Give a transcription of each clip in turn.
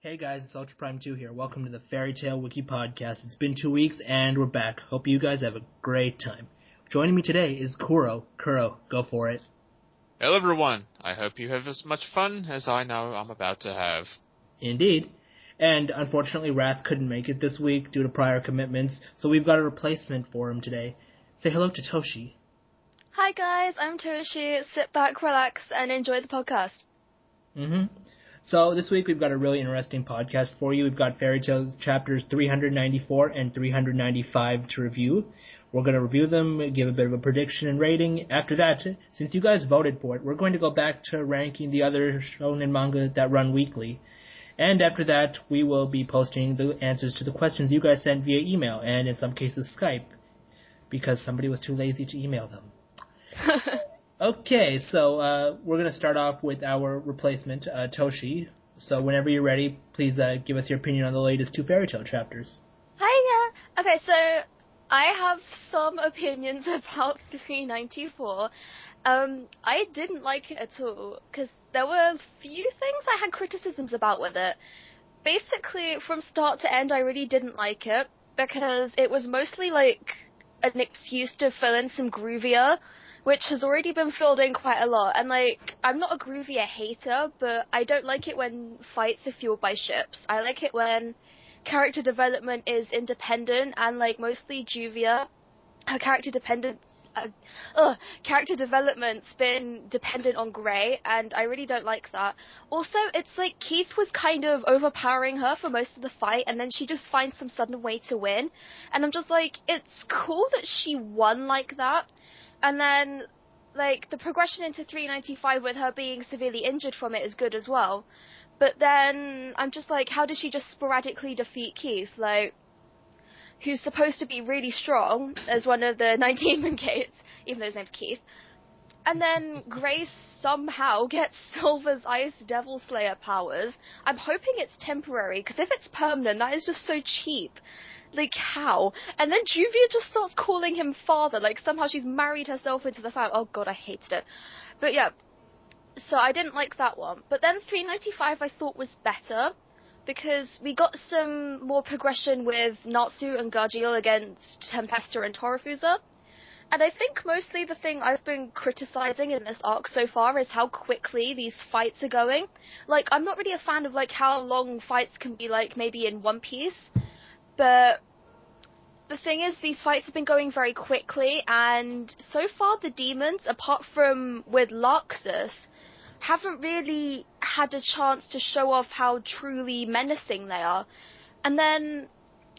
Hey guys, it's Ultra Prime 2 here. Welcome to the Fairy Tale Wiki podcast. It's been 2 weeks and we're back. Hope you guys have a great time. Joining me today is Kuro. Kuro, go for it. Hello everyone. I hope you have as much fun as I know I'm about to have. Indeed. And unfortunately, Wrath couldn't make it this week due to prior commitments, so we've got a replacement for him today. Say hello to Toshi. Hi guys, I'm Toshi. Sit back, relax, and enjoy the podcast. So this week we've got a really interesting podcast for you. We've got Fairy Tale chapters 394 and 395 to review. We're going to review them, give a bit of a prediction and rating. After that, since you guys voted for it, we're going to go back to ranking the other shonen manga that run weekly. And after that, we will be posting the answers to the questions you guys sent via email, and in some cases Skype, because somebody was too lazy to email them. Okay, so we're going to start off with our replacement, Toshi. So whenever you're ready, please give us your opinion on the latest two Fairy Tale chapters. Hiya! Okay, so I have some opinions about 394. I didn't like it at all, because there were a few things I had criticisms about with it. Basically, from start to end, I really didn't like it, because it was mostly like an excuse to fill in some Groovia, which has already been filled in quite a lot. And, I'm not a Groovia hater, but I don't like it when fights are fueled by ships. I like it when character development is independent, and, mostly Juvia, her character development's been dependent on Grey, and I really don't like that. Also, it's like Keith was kind of overpowering her for most of the fight, and then she just finds some sudden way to win. And I'm just like, it's cool that she won like that. And then, the progression into 395 with her being severely injured from it is good as well. But then, I'm just like, how does she just sporadically defeat Keith? Who's supposed to be really strong as one of the 19 Demon-Gates, even though his name's Keith. And then Grace somehow gets Silver's Ice Devil Slayer powers. I'm hoping it's temporary, because if it's permanent, that is just so cheap. How? And then Juvia just starts calling him father, somehow she's married herself into the family. Oh god, I hated it. But yeah, so I didn't like that one. But then 395 I thought was better, because we got some more progression with Natsu and Gargiel against Tempesta and Torafusa. And I think mostly the thing I've been criticizing in this arc so far is how quickly these fights are going. I'm not really a fan of, how long fights can be, maybe in One Piece. But the thing is, these fights have been going very quickly, and so far the demons, apart from with Larxus, haven't really had a chance to show off how truly menacing they are. And then,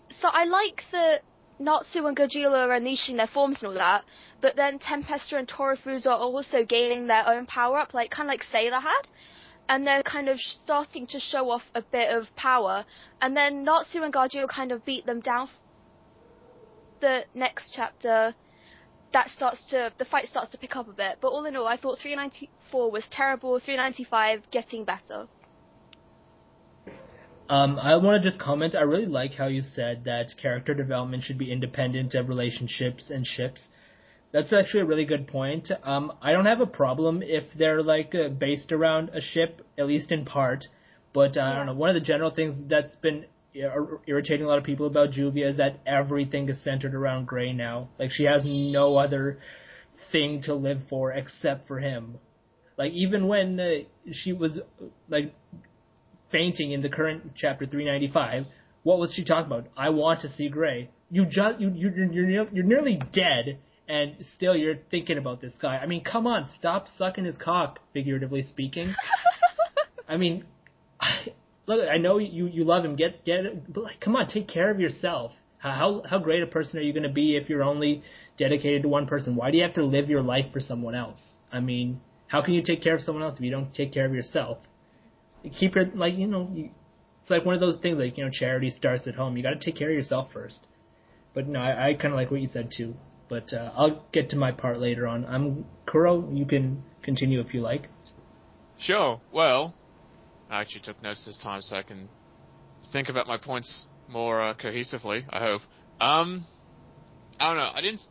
so I like that Natsu and Gajila are unleashing their forms and all that, but then Tempesta and Torafusa are also gaining their own power-up, kind of like Sailor had. And they're kind of starting to show off a bit of power. And then Natsu and Gargiel kind of beat them down. The next chapter, the fight starts to pick up a bit. But all in all, I thought 394 was terrible, 395 getting better. I want to just comment, I really like how you said that character development should be independent of relationships and ships. That's actually a really good point. I don't have a problem if they're based around a ship, at least in part. But I don't know. One of the general things that's been irritating a lot of people about Juvia is that everything is centered around Grey now. She has no other thing to live for except for him. Even when she was fainting in the current chapter 395, what was she talking about? I want to see Grey. You're nearly dead. And still you're thinking about this guy. I mean, come on, stop sucking his cock, figuratively speaking. I mean, look, I know you love him, get it, but come on, take care of yourself. How great a person are you going to be if you're only dedicated to one person? Why do you have to live your life for someone else? I mean, how can you take care of someone else if you don't take care of yourself? Keep your, it's like one of those things, charity starts at home. You got to take care of yourself first. But no, I kind of like what you said too. But I'll get to my part later on. Kuro, you can continue if you like. Sure. Well, I actually took notes this time so I can think about my points more cohesively, I hope. I don't know. I didn't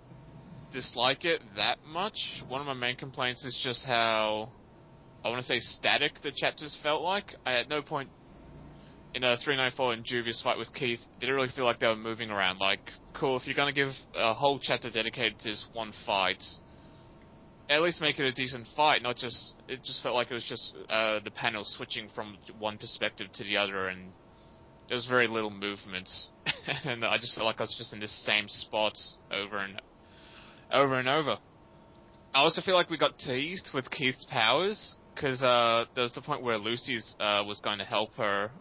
dislike it that much. One of my main complaints is just how, I want to say, static the chapters felt like. I at no point in a 394 and Juvia's fight with Keith, didn't really feel like they were moving around. Like, cool, if you're gonna give a whole chapter dedicated to this one fight, at least make it a decent fight, not just... It just felt like it was just the panel switching from one perspective to the other, and there was very little movement. And I just felt like I was just in this same spot over and over. I also feel like we got teased with Keith's powers, because there was the point where Lucy's was going to help her,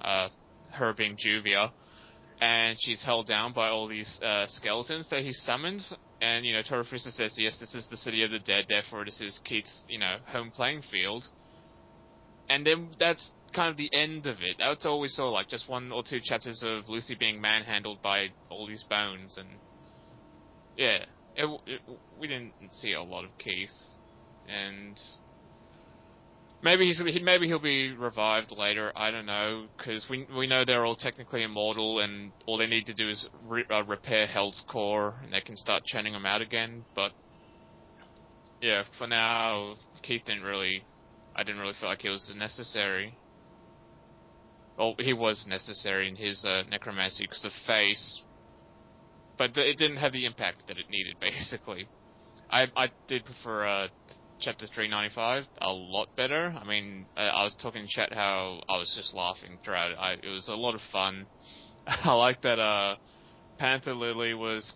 her being Juvia, and she's held down by all these skeletons that he summoned, and, Torufusa says, yes, this is the city of the dead, therefore this is Keith's, home playing field. And then that's kind of the end of it. That's all we saw, like, just 1 or 2 chapters of Lucy being manhandled by all these bones, and yeah, we didn't see a lot of Keith, and maybe he'll be revived later. I don't know, because we know they're all technically immortal, and all they need to do is repair Hell's core, and they can start churning them out again. But yeah, for now, Keith I didn't really feel like he was necessary. Well, he was necessary in his necromancy because of face, but it didn't have the impact that it needed, basically. I did prefer Chapter 395 a lot better. I mean, I was talking in chat how I was just laughing throughout it. It was a lot of fun. I like that Panther Lily was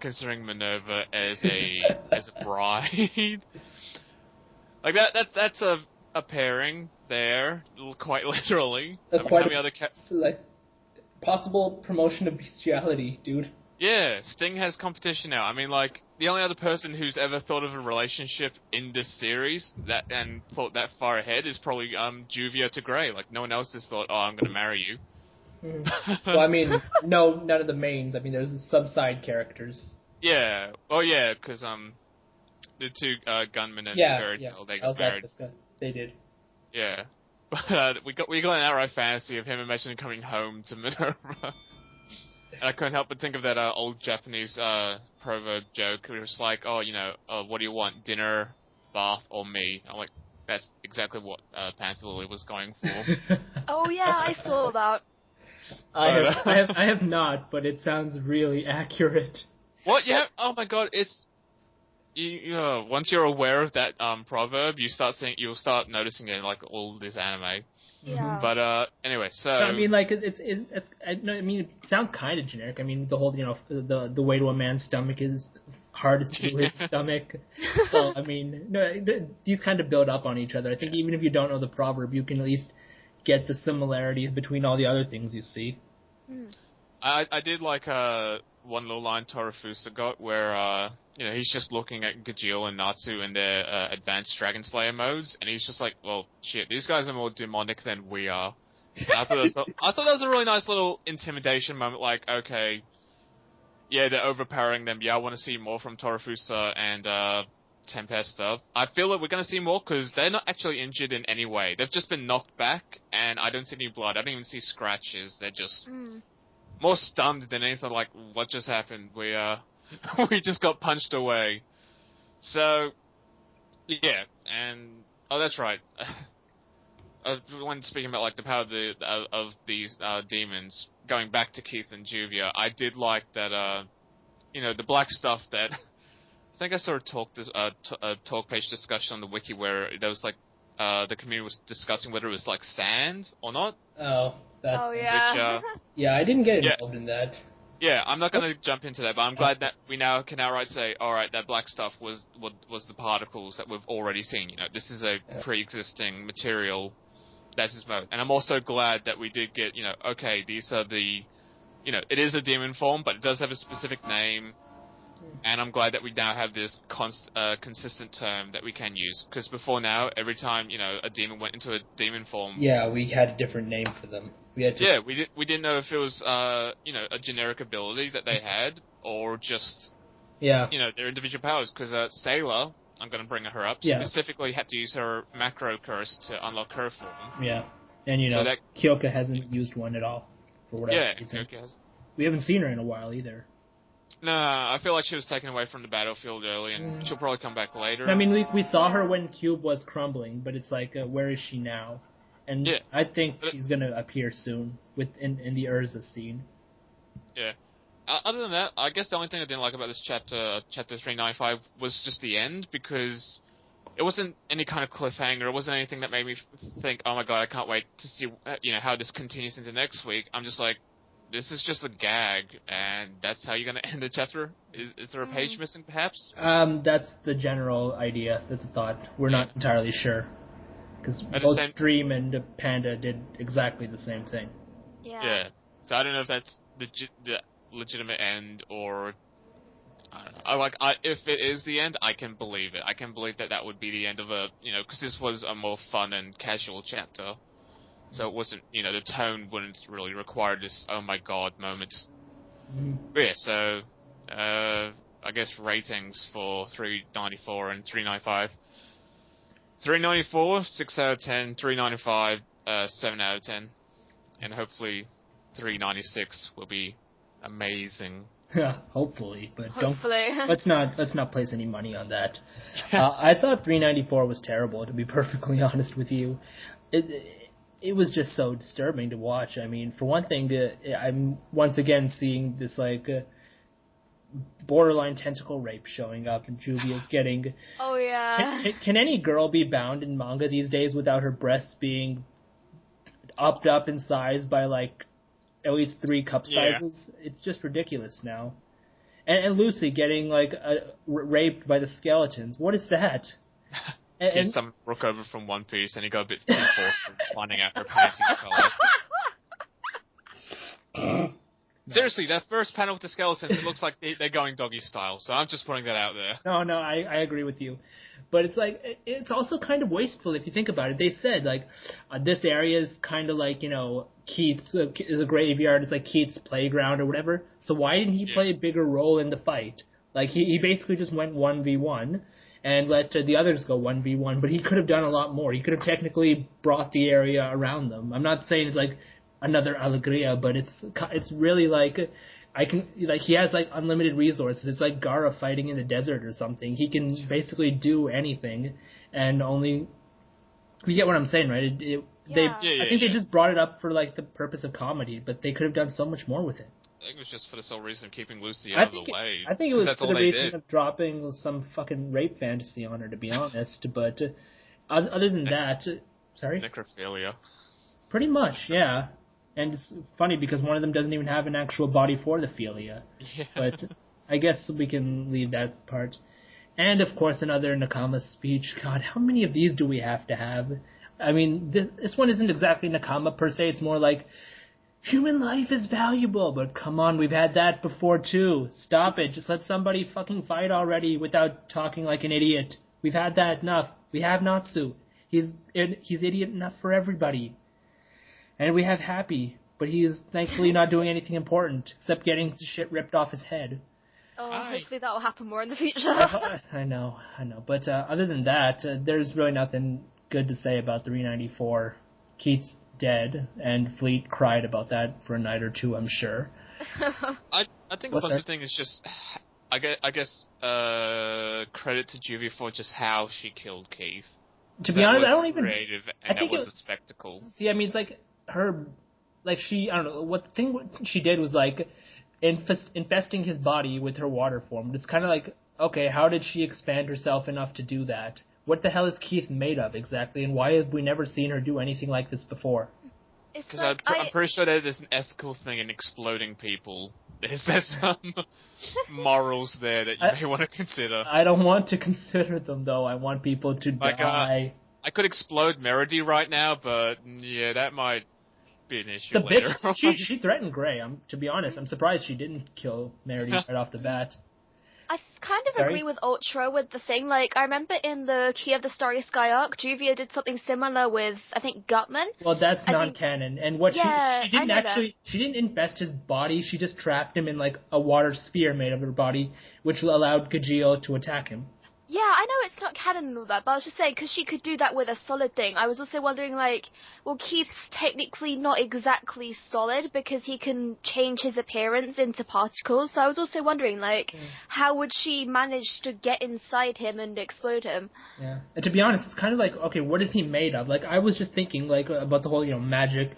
considering Minerva as a bride. Like that's a pairing there, quite literally. How many other like possible promotion of bestiality, dude. Yeah, Sting has competition now. I mean, like, the only other person who's ever thought of a relationship in this series and thought that far ahead is probably Juvia to Grey. Like, no one else has thought, oh, I'm going to marry you. Well, I mean, no, none of the mains. I mean, there's sub-side characters. Yeah. Oh, yeah, because the 2 gunmen and Fairy Tale, they got married. They did. Yeah. But we got an outright fantasy of him imagining coming home to Minerva. And I couldn't help but think of that old Japanese proverb joke. It was like, oh, what do you want, dinner, bath, or me? I'm like, that's exactly what Panther Lily was going for. Oh yeah, I saw that. I have not, but it sounds really accurate. What? Yeah. Oh my God, it's once you're aware of that proverb, you'll start noticing it in like all this anime. Yeah. But anyway, so I mean, like it sounds kind of generic. I mean, the whole the way to a man's stomach is hardest to his stomach. So I mean, these kind of build up on each other. I think even if you don't know the proverb, you can at least get the similarities between all the other things you see. I did like one little line Torufusa got where he's just looking at Gajeel and Natsu in their advanced Dragon Slayer modes, and he's just like, well, shit, these guys are more demonic than we are. I thought that was a really nice little intimidation moment, like, okay, yeah, they're overpowering them, yeah, I want to see more from Torufusa and Tempesta. I feel that we're going to see more, because they're not actually injured in any way. They've just been knocked back, and I don't see any blood, I don't even see scratches, they're just more stunned than anything, like, what just happened? We just got punched away. So, yeah, and oh, that's right. When speaking about like the power of these demons, going back to Keith and Juvia, I did like that. The black stuff that I think I saw a talk page discussion on the wiki where there was like the community was discussing whether it was like sand or not. Oh, that. Oh yeah. Which, yeah, I didn't get involved in that. Yeah, I'm not going to jump into that, but I'm glad that we now can outright say, all right, that black stuff was the particles that we've already seen. This is a pre-existing material. That's his mode. And I'm also glad that we did get, okay, these are the, it is a demon form, but it does have a specific name. And I'm glad that we now have this consistent term that we can use. Because before now, every time, a demon went into a demon form... Yeah, we had a different name for them. We didn't know if it was, a generic ability that they had, or just, their individual powers. Because Sailor, I'm going to bring her up, specifically had to use her macro curse to unlock her form. Yeah, and, Kyoka hasn't used one at all, for whatever reason. Kyoka has. We haven't seen her in a while, either. No, I feel like she was taken away from the battlefield early, and she'll probably come back later. I mean, we saw her when Cube was crumbling, but it's like, where is she now? And Yeah. I think she's going to appear soon in the Urza scene. Yeah. Other than that, I guess the only thing I didn't like about this chapter 395, was just the end, because it wasn't any kind of cliffhanger. It wasn't anything that made me think, oh my god, I can't wait to see how this continues into next week. I'm just like, this is just a gag, and that's how you're going to end the chapter? Is there a page missing, perhaps? That's the general idea. That's a thought. We're not entirely sure. Because both Stream and Panda did exactly the same thing. Yeah. So I don't know if that's the legitimate end, or I don't know. If it is the end, I can believe it. I can believe that would be the end of because this was a more fun and casual chapter. So it wasn't, the tone wouldn't really require this oh my god moment. But yeah, so I guess ratings for 394 and 395. 394, 6 out of 10. 395, 7 out of 10. And hopefully 396 will be amazing. Yeah, hopefully, but hopefully. let's not place any money on that. I thought 394 was terrible, to be perfectly honest with you. It was just so disturbing to watch. I mean, for one thing, I'm once again seeing this borderline tentacle rape showing up, and Juvia's getting. Oh yeah. Can any girl be bound in manga these days without her breasts being upped up in size by at least 3 cup sizes? Yeah. It's just ridiculous now. And Lucy getting raped by the skeletons. What is that? He's some broke over from One Piece, and he got a bit too forced from finding out her panties color. Seriously, that first panel with the skeletons, it looks like they're going doggy style, so I'm just putting that out there. No, I agree with you. But it's also kind of wasteful if you think about it. They said, this area is kind of Keith's is a graveyard, it's like Keith's playground or whatever. So why didn't he play a bigger role in the fight? He basically just went 1v1 and let the others go 1v1, but he could have done a lot more. He could have technically brought the area around them. I'm not saying it's another Alegria, but it's really he has unlimited resources. It's like Gaara fighting in the desert or something. He can basically do anything, and only you get what I'm saying, right? I think they just brought it up for the purpose of comedy, but they could have done so much more with it. I think it was just for the sole reason of keeping Lucy out of the way. I think it was for the reason of dropping some fucking rape fantasy on her, to be honest. But other than that, sorry? Necrophilia. Pretty much, yeah. And it's funny because one of them doesn't even have an actual body for the philia. Yeah. But I guess we can leave that part. And, of course, another Nakama speech. God, how many of these do we have to have? I mean, this one isn't exactly Nakama per se. It's more like, human life is valuable. But come on, we've had that before, too. Stop it. Just let somebody fucking fight already without talking like an idiot. We've had that enough. We have Natsu. He's idiot enough for everybody. And we have Happy, but he is thankfully not doing anything important, except getting his shit ripped off his head. Oh, hopefully that will happen more in the future. I know. But other than that, there's really nothing good to say about 394. Keith's dead, and Fleet cried about that for a night or two, I'm sure. I think the positive thing is just, I guess, credit to Juvie for just how she killed Keith. To be honest, I don't even... creative, and that was a spectacle. See, I mean, it's her, she, I don't know, what the thing she did was infesting his body with her water form. But it's kind of okay, how did she expand herself enough to do that? What the hell is Keith made of exactly, and why have we never seen her do anything like this before? Because I'm pretty sure that there's an ethical thing in exploding people. There's some morals there that you may want to consider. I don't want to consider them, though. I want people to die. I could explode Meredy right now, but yeah, that might be an issue the later. Bitch, she threatened Gray. To be honest, I'm surprised she didn't kill Meredy right off the bat. I kind of agree with Ultra with the thing. I remember in the Key of the Starry Sky arc, Juvia did something similar with, I think, Gutman. Well, that's non-canon. And what she didn't infest his body. She just trapped him in a water sphere made of her body, which allowed Gajeel to attack him. Yeah, I know it's not canon and all that, but I was just saying, because she could do that with a solid thing. I was also wondering, like, well, Keith's technically not exactly solid because he can change his appearance into particles. So I was also wondering, like, how would she manage to get inside him and explode him? Yeah. And to be honest, it's kind of like, okay, what is he made of? Like, I was just thinking, like, about the whole, magic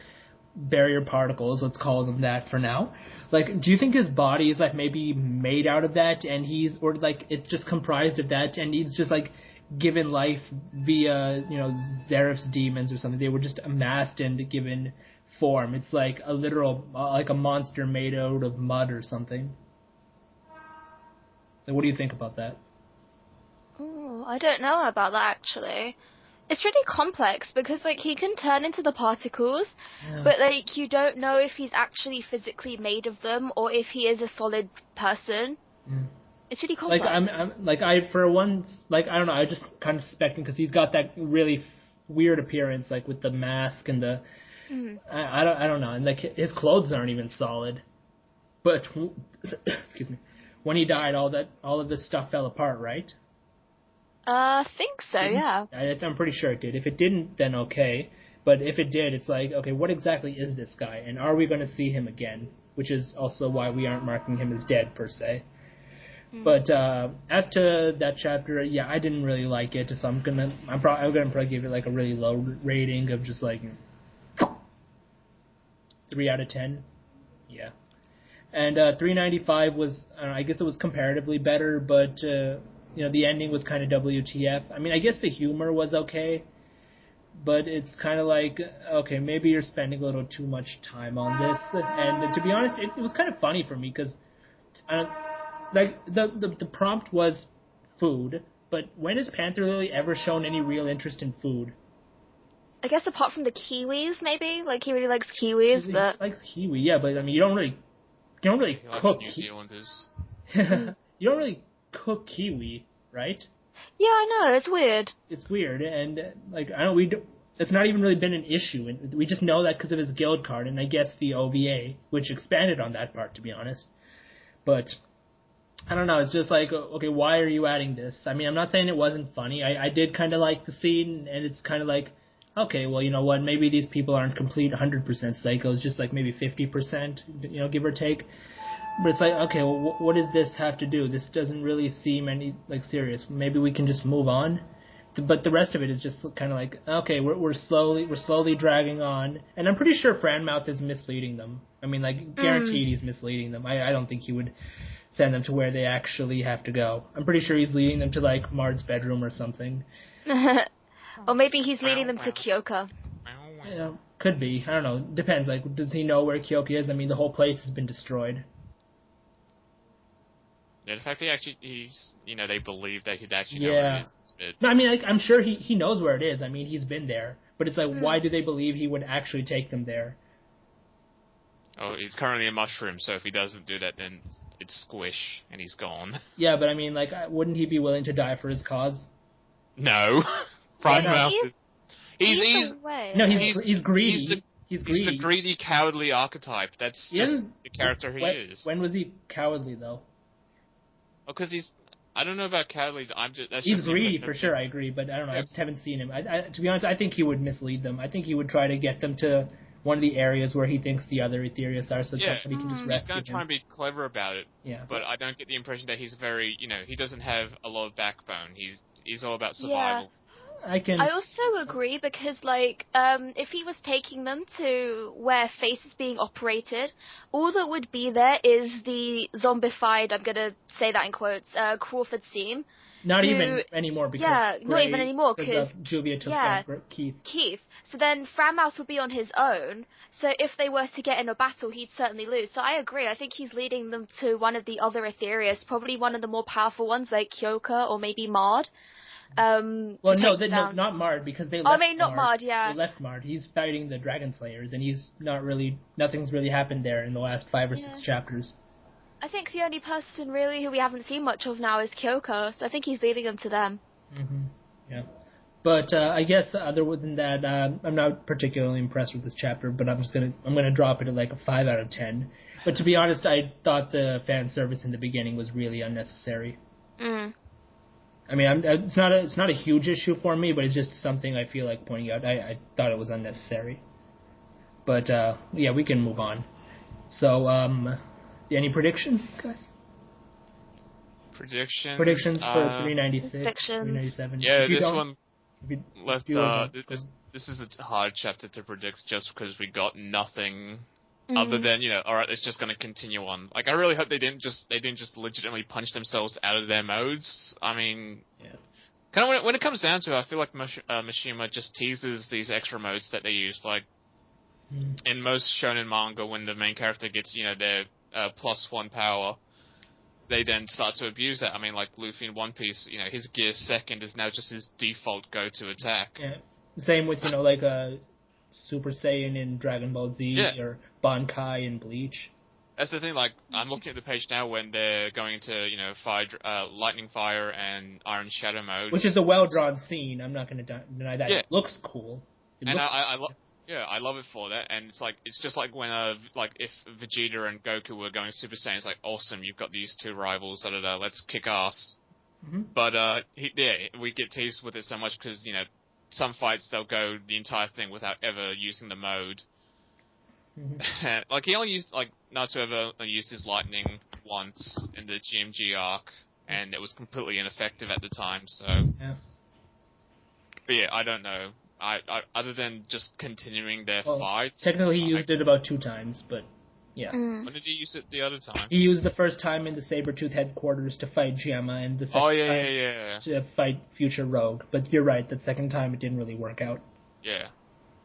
barrier particles, let's call them that for now. Like, do you think his body is, like, maybe made out of that, and or, like, it's just comprised of that, and he's just, like, given life via, Zeref's demons or something? They were just amassed and given form. It's like a literal, like a monster made out of mud or something. Like, what do you think about that? Oh, I don't know about that, actually. It's really complex because, like, he can turn into the particles, but, like, you don't know if he's actually physically made of them or if he is a solid person. It's really complex. Like, for once, like, I don't know, I just kind of suspecting because he's got that really weird appearance, like, with the mask and the... I don't know, and, like, his clothes aren't even solid. But, excuse me, when he died, all of this stuff fell apart, right? I think so, yeah. I'm pretty sure it did. If it didn't, then okay. But if it did, it's like, okay, what exactly is this guy? And are we going to see him again? Which is also why we aren't marking him as dead, per se. But as to that chapter, yeah, I didn't really like it. So I'm gonna probably give it like a really low rating of just like 3 out of 10. Yeah. And 395 was, I guess it was comparatively better, but the ending was kind of WTF. I mean, I guess the humor was okay, but it's kind of like, okay, maybe you're spending a little too much time on this. And to be honest, it was kind of funny for me because, like, the prompt was food, but when has Panther Lily ever shown any real interest in food? I guess apart from the kiwis, maybe? Like, he really likes kiwis, but... He likes kiwi, yeah, but, I mean, you don't really cook... New Zealanders. You don't really cook kiwi, right? Yeah, I know, it's weird. It's weird, and, like, it's not even really been an issue, and we just know that because of his guild card, and I guess the OVA, which expanded on that part, to be honest. But, I don't know, it's just like, okay, why are you adding this? I mean, I'm not saying it wasn't funny. I did kind of like the scene, and it's kind of like, okay, well, you know what, maybe these people aren't complete 100% psychos, just like maybe 50%, give or take. But it's like, okay, well, what does this have to do? This doesn't really seem serious. Maybe we can just move on. But the rest of it is just kind of like, okay, we're slowly dragging on, and I'm pretty sure Franmouth is misleading them. I mean, like, guaranteed he's misleading them. I don't think he would send them to where they actually have to go. I'm pretty sure he's leading them to, like, Mard's bedroom or something. Or maybe he's leading them to Kyoka. Yeah, could be. I don't know. Depends. Like, does he know where Kyoka is? I mean, the whole place has been destroyed. Yeah, the fact that they believe that he'd actually know where it is a bit... No, I mean, I'm sure he knows where it is. I mean, he's been there. But it's like, why do they believe he would actually take them there? Oh, he's currently a mushroom, so if he doesn't do that, then it's squish, and he's gone. Yeah, but I mean, like, wouldn't he be willing to die for his cause? No. Franmouth is... He's greedy. He's the greedy, cowardly archetype. That's just the character he is. When was he cowardly, though? Oh, because I don't know about cowardly. He's greedy for sure. I agree, but I don't know. I just haven't seen him. To be honest, I think he would mislead them. I think he would try to get them to one of the areas where he thinks the other Etherius are, so somebody can just rescue him. He's going to try and be clever about it. Yeah. But I don't get the impression that he's very. He doesn't have a lot of backbone. He's all about survival. Yeah. I also agree because, like, if he was taking them to where Face is being operated, all that would be there is the zombified, I'm going to say that in quotes, Crawford seam. Not even anymore because... Yeah, not even anymore because... Juvia took Keith. So then Franmouth would be on his own, so if they were to get in a battle, he'd certainly lose. So I agree, I think he's leading them to one of the other Etherius, probably one of the more powerful ones like Kyoka or maybe Mard. No, not Mard, because they left Mard. I mean, not Mard, yeah. They left Mard. He's fighting the Dragon Slayers, and nothing's really happened there in the last 5 or 6 chapters. I think the only person really who we haven't seen much of now is Kyoko, so I think he's leading them to them. Mm-hmm. Yeah. But I guess other than that, I'm not particularly impressed with this chapter, but I'm gonna drop it at like a 5 out of 10. But to be honest, I thought the fan service in the beginning was really unnecessary. I mean, it's not a huge issue for me, but it's just something I feel like pointing out. I thought it was unnecessary. But yeah, we can move on. So, any predictions, guys? Predictions for 396, Predictions. 397. Yeah, this one. If This is a hard chapter to predict just because we got nothing other than, alright, it's just going to continue on. Like, I really hope they didn't just legitimately punch themselves out of their modes. I mean, kind of when it comes down to it, I feel like Mishima just teases these extra modes that they use. Like, in most shonen manga, when the main character gets, their +1 power, they then start to abuse that. I mean, like Luffy in One Piece, his gear second is now just his default go-to attack. Yeah. Same with, like Super Saiyan in Dragon Ball Z or Bankai in Bleach. That's the thing, like, I'm looking at the page now when they're going into, fire, Lightning Fire and Iron Shadow modes. Which is a well-drawn scene, I'm not going to deny that. Yeah. It looks cool. I love it for that, and it's just like when, if Vegeta and Goku were going Super Saiyan, it's like, awesome, you've got these two rivals, let's kick ass. Mm-hmm. But, we get teased with it so much because, some fights they'll go the entire thing without ever using the mode. Mm-hmm. Like, he only used, Naruto ever used his lightning once in the GMG arc, and it was completely ineffective at the time, so... Yeah. But yeah, I don't know. I other than just continuing their fights... Technically he used it about 2 times, but yeah. When did he use it the other time? He used the first time in the Sabretooth headquarters to fight Gemma, and the second time to fight Future Rogue. But you're right, the second time it didn't really work out. Yeah.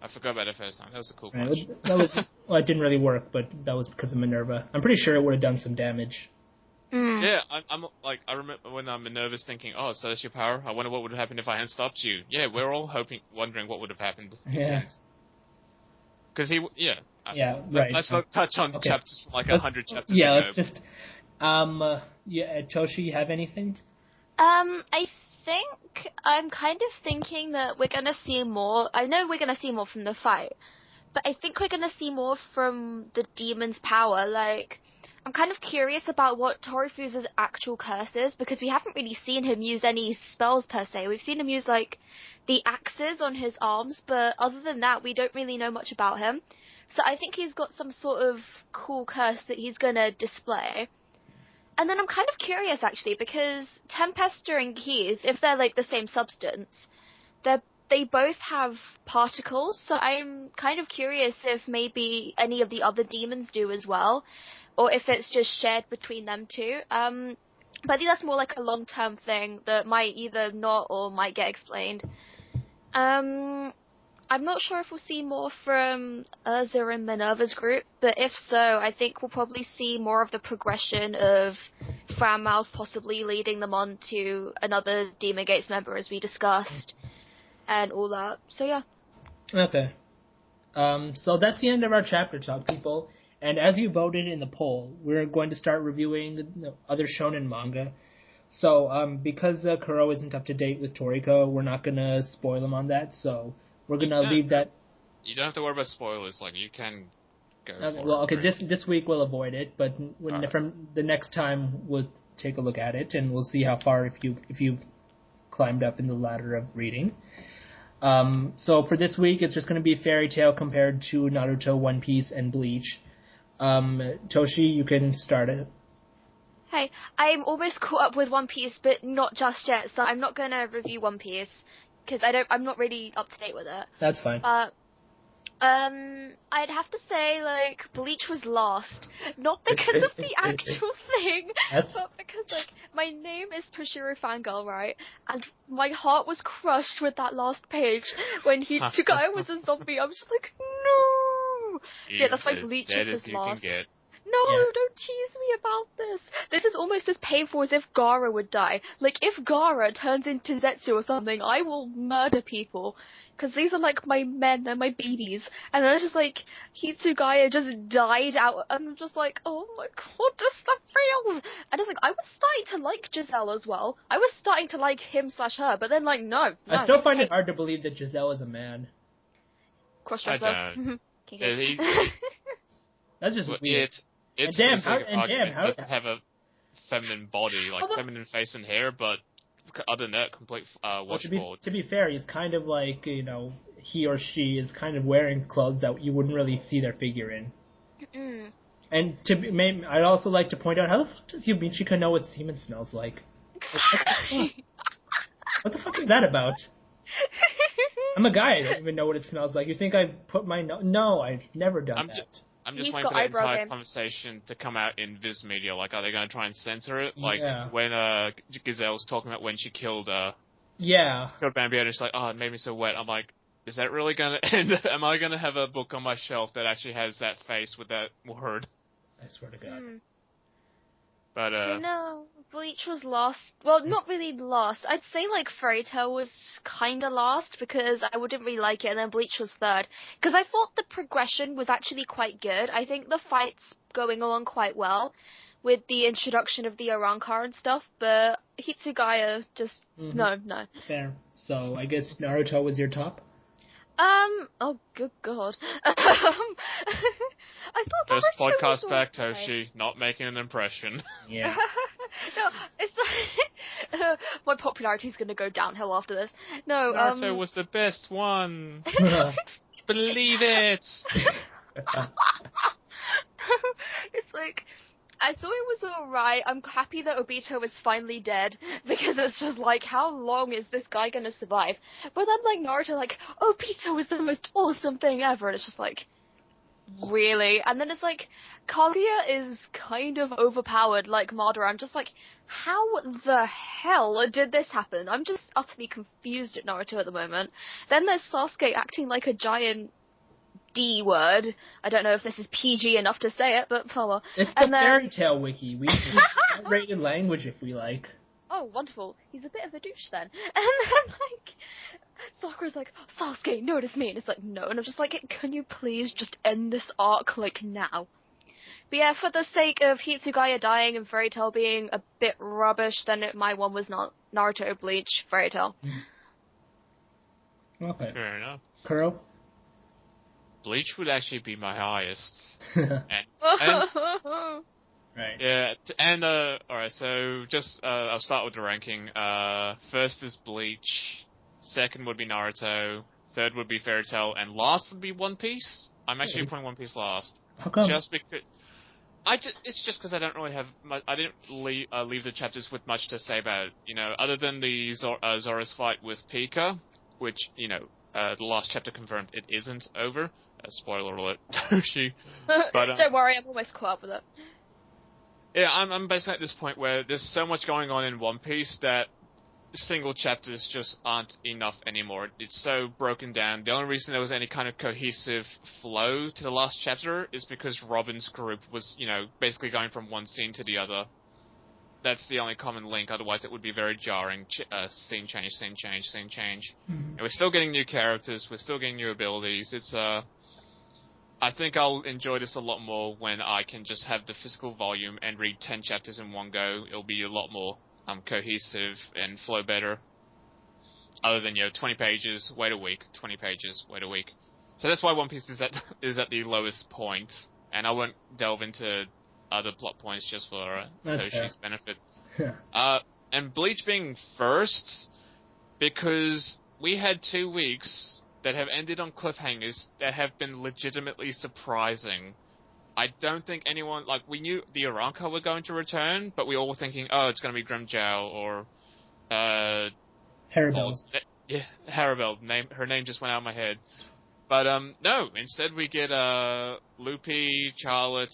I forgot about the first time. That was a cool right, punch. That was, it didn't really work, but that was because of Minerva. I'm pretty sure it would have done some damage. Yeah, I remember when Minerva's thinking, oh, so that's your power? I wonder what would have happened if I hadn't stopped you. Yeah, we're all wondering what would have happened. Yeah. Because right. Let's not touch on chapters from 100 chapters ago. Let's just... Toshi, you have anything? I think I'm kind of thinking that we're going to see more. I know we're going to see more from the fight, but I think we're going to see more from the demon's power. Like, I'm kind of curious about what Torifu's actual curse is, because we haven't really seen him use any spells per se. We've seen him use, the axes on his arms, but other than that, we don't really know much about him. So I think he's got some sort of cool curse that he's going to display. And then I'm kind of curious, actually, because Tempesta and Keith, if they're, the same substance, they both have particles, so I'm kind of curious if maybe any of the other demons do as well, or if it's just shared between them two. But I think that's more like a long-term thing that might either not or might get explained. I'm not sure if we'll see more from Urza and Minerva's group, but if so, I think we'll probably see more of the progression of Franmouth possibly leading them on to another Demon Gates member, as we discussed, and all that. So yeah. Okay. So that's the end of our chapter talk, people. And as you voted in the poll, we're going to start reviewing the other shonen manga. So because Kuro isn't up to date with Toriko, we're not going to spoil him on that, so we're going to leave that... You don't have to worry about spoilers, you can go for well, it. Okay, this week we'll avoid it, but from the next time we'll take a look at it, and we'll see how far if you've climbed up in the ladder of reading. So for this week, it's just going to be Fairy Tail compared to Naruto, One Piece, and Bleach. Toshi, you can start it. Hey, I'm almost caught up with One Piece, but not just yet, so I'm not going to review One Piece, because I'm not really up to date with it. That's fine. I'd have to say, Bleach was last. Not because of the actual thing, but because, my name is Toshiro Fangirl, right? And my heart was crushed with that last page when Hitsugai was a zombie. I was just like, no! So yeah, that's why Bleach was last. No, don't tease me about this. This is almost as painful as if Gaara would die. If Gaara turns into Zetsu or something, I will murder people. Because these are, my men, they're my babies. And then it's just, Hitsugaya just died out, and I'm just like, oh my god, this stuff feels. And it's I was starting to like Giselle as well. I was starting to like him/her, but then, no. I still find it hard to believe that Giselle is a man. Crossdresser. I don't. That's just weird. It's how doesn't have a feminine body, feminine face and hair, but other than that, complete Well, watchable. to be fair, he's kind of like, he or she is kind of wearing clothes that you wouldn't really see their figure in. Mm. And I'd also like to point out, how the fuck does Yumechika know what semen smells like? What the fuck is that about? I'm a guy. I don't even know what it smells like. You think I put my No, I've never done that. I'm just He's waiting got for that eyebrow entire game. conversation to come out in Viz Media. Like, are they going to try and censor it? Like, Yeah. when Gazelle's talking about when she killed Yeah. Bambi, and it's like, oh, it made me so wet. I'm like, is that really going to end? Am I going to have a book on my shelf that actually has that face with that word? I swear to God. Mm. But, No, Bleach was lost. Well, not really lost. I'd say like Fairy Tail was kinda lost because I wouldn't really like it, and then Bleach was third. Because I thought the progression was actually quite good. I think the fight's going along quite well with the introduction of the Arrancar and stuff, but Hitsugaya just, no. Fair. So, I guess Naruto was your top? Oh, good God. I thought just Naruto podcast was back, alright. Toshi, not making an impression. Yeah. No, it's my popularity's gonna go downhill after this. No, Naruto was the best one. Believe it. It's like, I thought it was alright. I'm happy that Obito is finally dead, because it's just like, how long is this guy gonna survive? But then, like, Naruto, like, Obito is the most awesome thing ever, and it's just like, really? And then it's like, Kaguya is kind of overpowered like Madara. I'm just like, how the hell did this happen? I'm just utterly confused at Naruto at the moment. Then there's Sasuke acting like a giant D word. I don't know if this is PG enough to say it, but oh well. It's the Fairy Tail Wiki. We can rated language if we like. Oh, wonderful. He's a bit of a douche then. And then, like, Sakura's like, Sasuke, notice me. And it's like, no. And I'm just like, can you please just end this arc, like, now? But yeah, for the sake of Hitsugaya dying and Fairy Tail being a bit rubbish, then my one was not Naruto, Bleach, Fairy Tail. Okay. Fair enough. Kuro? Bleach would actually be my highest. and Right. Yeah, alright, so just, I'll start with the ranking. First is Bleach, second would be Naruto, third would be Fairy Tail, and last would be One Piece. I'm actually putting One Piece last. How come? Just because... it's just because I don't really have much, I didn't leave the chapters with much to say about it, other than the Zoro's fight with Pika, which, the last chapter confirmed it isn't over. Spoiler alert, Toshi. But, don't worry, I'm almost caught up with it. Yeah, I'm basically at this point where there's so much going on in One Piece that single chapters just aren't enough anymore. It's so broken down. The only reason there was any kind of cohesive flow to the last chapter is because Robin's group was, basically going from one scene to the other. That's the only common link, otherwise it would be very jarring. Scene change, scene change, scene change. Mm-hmm. And we're still getting new characters, we're still getting new abilities. It's, I think I'll enjoy this a lot more when I can just have the physical volume and read 10 chapters in one go. It'll be a lot more cohesive and flow better. Other than, 20 pages, wait a week, 20 pages, wait a week. So that's why One Piece is at the lowest point, and I won't delve into other plot points just for Toshi's benefit. And Bleach being first, because we had 2 weeks that have ended on cliffhangers that have been legitimately surprising. I don't think anyone, we knew the Arrancar were going to return, but we all were thinking, oh, it's going to be Grimmjow or, Harabelle. Yeah, Harabelle. Her name just went out of my head. But, no, instead we get, Luffy, Charlotte,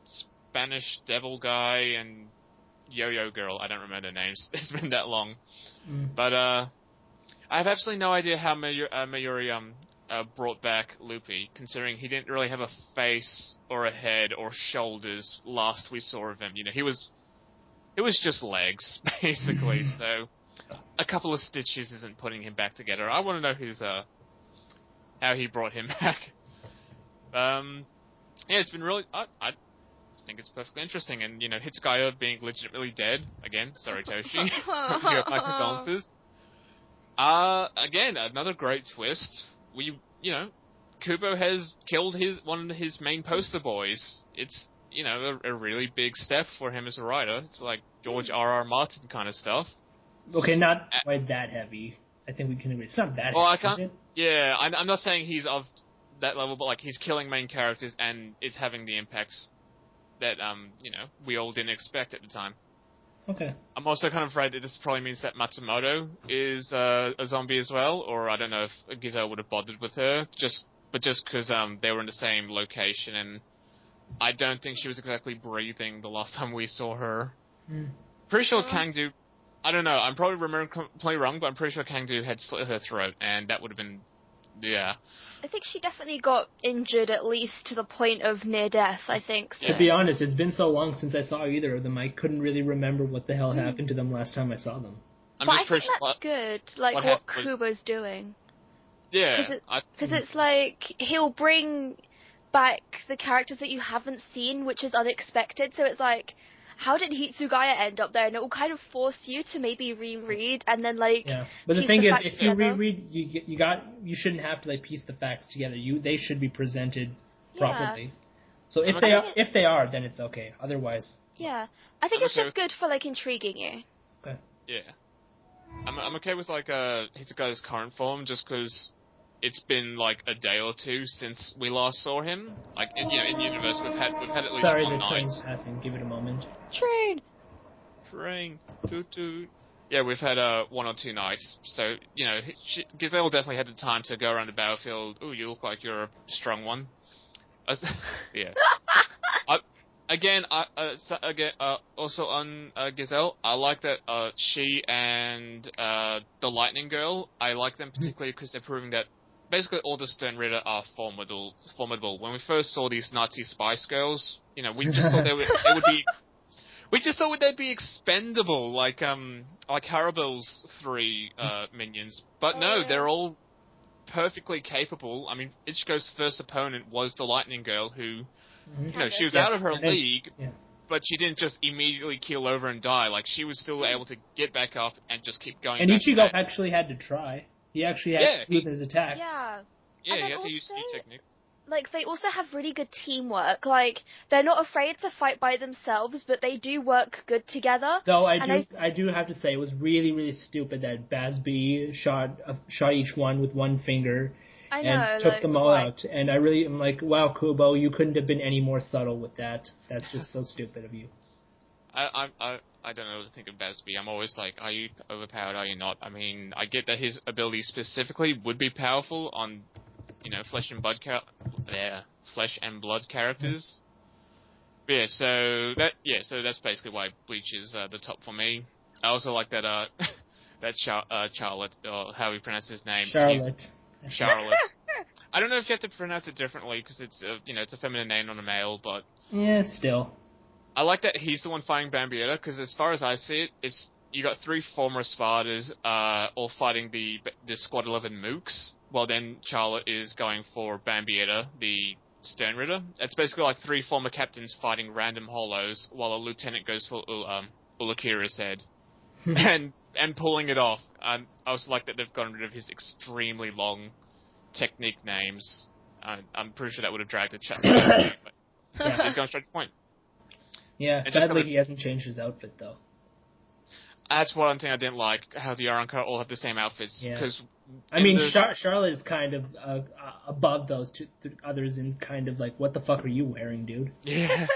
Spanish Devil Guy, and Yo-Yo Girl. I don't remember their names. It's been that long. But, I have absolutely no idea how Mayuri brought back Luffy, considering he didn't really have a face or a head or shoulders last we saw of him. It was just legs, basically. So a couple of stitches isn't putting him back together. I want to know how he brought him back. Yeah, it's been really. I think it's perfectly interesting, and Hitsugaya being legitimately dead again. Sorry, Toshi. My condolences. Again, another great twist. Kubo has killed one of his main poster boys. It's, a really big step for him as a writer. It's like George R.R. Martin kind of stuff. Okay, not quite that heavy. I think we can agree. It's not that Well, heavy, I can't. is it? Yeah, I'm not saying he's of that level, but like he's killing main characters and it's having the impact that we all didn't expect at the time. Okay. I'm also kind of afraid that this probably means that Matsumoto is a zombie as well, or I don't know if Gizelle would have bothered with her, just because they were in the same location, and I don't think she was exactly breathing the last time we saw her. Pretty sure Kangdu, I don't know, I'm probably remembering completely wrong, but I'm pretty sure Kangdu had slit her throat, and that would have been, yeah. I think she definitely got injured, at least to the point of near death, I think. So. To be honest, it's been so long since I saw either of them, I couldn't really remember what the hell happened to them last time I saw them. But I think that's good, like what Kubo's doing. Yeah. Because it's like, he'll bring back the characters that you haven't seen, which is unexpected, so it's like, how did Hitsugaya end up there? And it will kind of force you to maybe reread and then Yeah, but the thing is, if you reread, you shouldn't have to piece the facts together. They should be presented properly. Yeah. So if they are, then it's okay. Otherwise, yeah, I think it's just good for intriguing you. Okay. Yeah, I'm okay with Hitsugaya's current form just because it's been a day or two since we last saw him. In universe, we've had at least Sorry, one the night. train's passing. Give it a moment. Train, toot toot. Yeah, we've had 1 or 2 nights. So Gizelle definitely had the time to go around the battlefield. Ooh, you look like you're a strong one. Yeah. Also on Gizelle, I like that she and the Lightning Girl. I like them particularly because they're proving that basically all the Stern Ritter are formidable. When we first saw these Nazi Spice Girls, we just thought they would be. We just thought they'd be expendable, like Haribo's 3 minions. But no, they're all perfectly capable. I mean, Ichigo's first opponent was the Lightning Girl, who, she was out of her league, but she didn't just immediately keel over and die. She was still able to get back up and just keep going. And Ichigo actually had to try. He actually had to use his attack. Yeah. Yeah, he had to use new techniques. They also have really good teamwork. They're not afraid to fight by themselves, but they do work good together. Though I do have to say, it was really, really stupid that Basby shot each one with one finger and took them all out. And I'm like, wow, Kubo, you couldn't have been any more subtle with that. That's just so stupid of you. I don't know what to think of Basby. I'm always like, are you overpowered, are you not? I mean, I get that his ability specifically would be powerful on flesh and blood characters. But so that's basically why Bleach is the top for me. I also like that that Charlotte, or how we pronounce his name. Charlotte. I don't know if you have to pronounce it differently because it's it's a feminine name, not a male, but yeah, still. I like that he's the one fighting Bambietta because as far as I see it, you got 3 former Spartas all fighting the Squad 11 Mooks. Well, then Charlotte is going for Bambietta, the Stern Ritter. It's basically 3 former captains fighting random holos, while a lieutenant goes for Ulakira's head. and pulling it off. I also like that they've gotten rid of his extremely long technique names. I'm pretty sure that would have dragged the chat. But he's going straight to the point. Yeah, sadly he hasn't changed his outfit, though. That's one thing I didn't like, how the Aranka all have the same outfits. Yeah. I mean, Charlotte is kind of above those 2 others in kind of what the fuck are you wearing, dude? Yeah.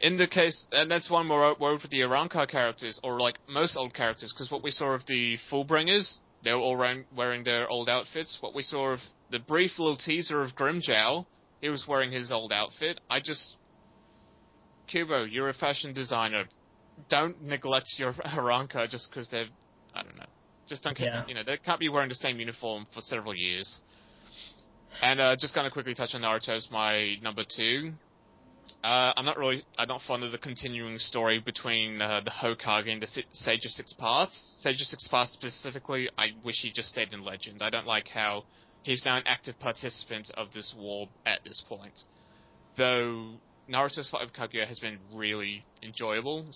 In the case, and that's one more word for the Aranka characters, or most old characters, because what we saw of the Fullbringers, they were all wearing their old outfits. What we saw of the brief little teaser of Grimjow, he was wearing his old outfit. Kubo, you're a fashion designer. Don't neglect your Aranka just because they're, I don't know. Just don't, they can't be wearing the same uniform for several years. And just going to quickly touch on Naruto as my number 2. I'm not fond of the continuing story between the Hokage and the Sage of Six Paths. Sage of Six Paths specifically, I wish he just stayed in Legend. I don't like how he's now an active participant of this war at this point. Though Naruto's fight with Kaguya has been really enjoyable.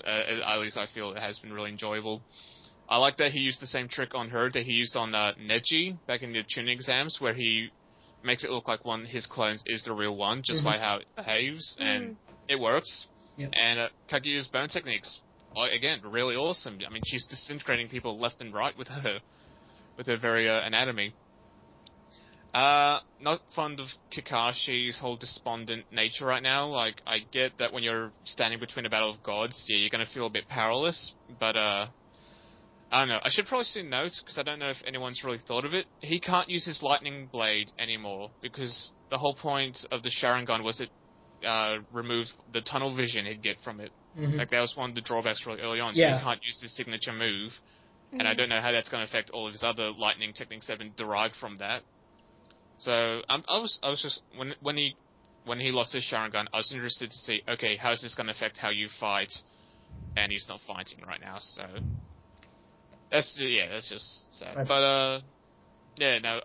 At least I feel it has been really enjoyable. I like that he used the same trick on her that he used on Neji back in the tuning exams, where he makes it look like one of his clones is the real one, just by how it behaves, and it works. Yep. And Kaguya's bone techniques, again, really awesome. I mean, she's disintegrating people left and right with her very anatomy. Not fond of Kakashi's whole despondent nature right now. Like, I get that when you're standing between a battle of gods, yeah, you're gonna feel a bit powerless, but, I don't know. I should probably say note, because I don't know if anyone's really thought of it. He can't use his lightning blade anymore, because the whole point of the Sharingan was it removed the tunnel vision he'd get from it. Mm-hmm. Like, that was one of the drawbacks really early on, so Yeah. he can't use his signature move. And I don't know how that's going to affect all of his other lightning techniques that have been derived from that. So I was just when he lost his Sharingan, I was interested to see, okay, how is this going to affect how you fight? And he's not fighting right now, so that's just sad. But yeah, no,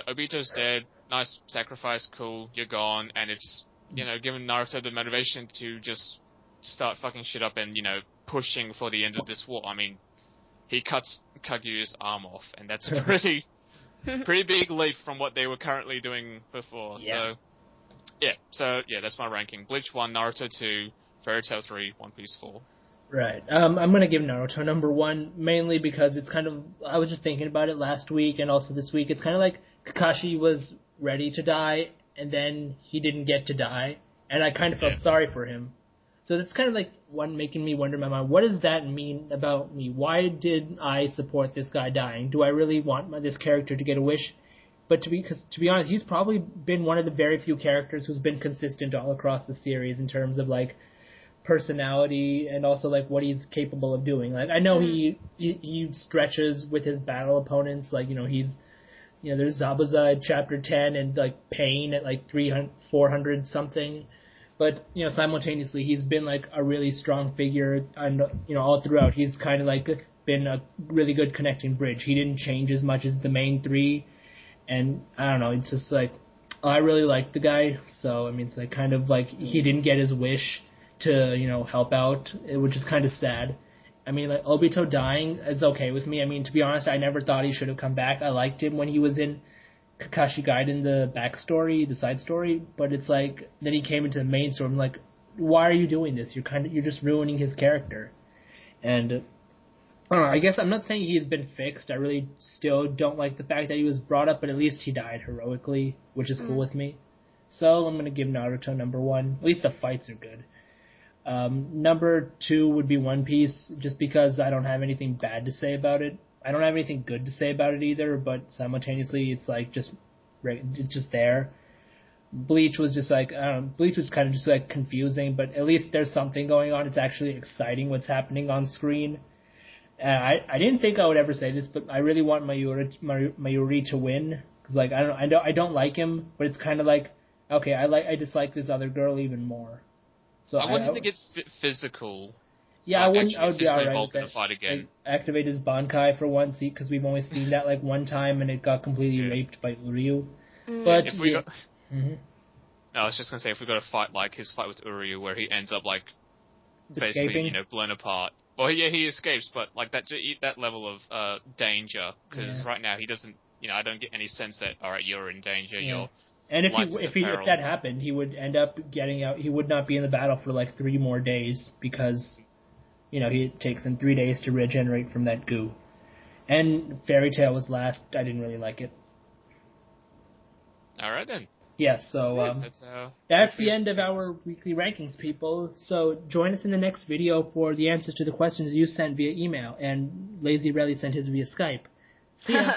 Obito's dead. Nice sacrifice, cool. You're gone, and it's giving Naruto the motivation to just start fucking shit up and pushing for the end of this war. I mean, he cuts Kaguya's arm off, and that's a pretty big leap from what they were currently doing before. Yeah. So that's my ranking. Bleach 1, Naruto 2, Fairy Tail 3, One Piece 4. Right. I'm going to give Naruto number 1, mainly because it's kind of, I was just thinking about it last week and also this week. It's kind of like Kakashi was ready to die, and then he didn't get to die, and I kind of felt sorry for him. So that's kind of like one making me wonder in my mind, what does that mean about me? Why did I support this guy dying? Do I really want this character to get a wish? But to be honest, he's probably been one of the very few characters who's been consistent all across the series in terms of like personality and also like what he's capable of doing. Like I know he stretches with his battle opponents. Like he's there's Zabuza at chapter 10 and like Pain at like 300, 400 something. But, simultaneously, he's been, like, a really strong figure, and, all throughout. He's kind of, like, been a really good connecting bridge. He didn't change as much as the main three, and, I don't know, it's just, like, I really like the guy, so, I mean, it's, like, kind of, like, he didn't get his wish to, help out, which is kind of sad. I mean, like, Obito dying is okay with me. I mean, to be honest, I never thought he should have come back. I liked him when he was in Kakashi Gaiden, the backstory, the side story, but it's like then he came into the main story. I'm like, why are you doing this? You're just ruining his character. And I don't know, I guess I'm not saying he's been fixed. I really still don't like the fact that he was brought up, but at least he died heroically, which is cool with me. So I'm gonna give Naruto number 1. At least the fights are good. Number 2 would be One Piece, just because I don't have anything bad to say about it. I don't have anything good to say about it either, but simultaneously it's like it's just there. Bleach was just like, Bleach was kind of just like confusing, but at least there's something going on. It's actually exciting what's happening on screen. I didn't think I would ever say this, but I really want Mayuri to win, because like I don't like him, but it's kind of like, okay, I dislike this other girl even more. So I want him to get physical. Yeah, like, I would be alright involved with in the fight again. like, activate his Bankai for one seat, because we've only seen that like one time, and it got completely raped by Uryu. But if we got, no, I was just gonna say, if we got a fight like his fight with Uryu, where he ends up like basically blown apart. Well, yeah, he escapes, but like that level of danger, because right now he doesn't. I don't get any sense that alright, you're in danger. You're and if that happened, he would end up getting out. He would not be in the battle for like 3 more days, because it takes him 3 days to regenerate from that goo. And Fairy Tail was last. I didn't really like it. Alright then. Yeah, so that's the end of our weekly rankings, people. So join us in the next video for the answers to the questions you sent via email, and Lazy Relly sent his via Skype. See ya!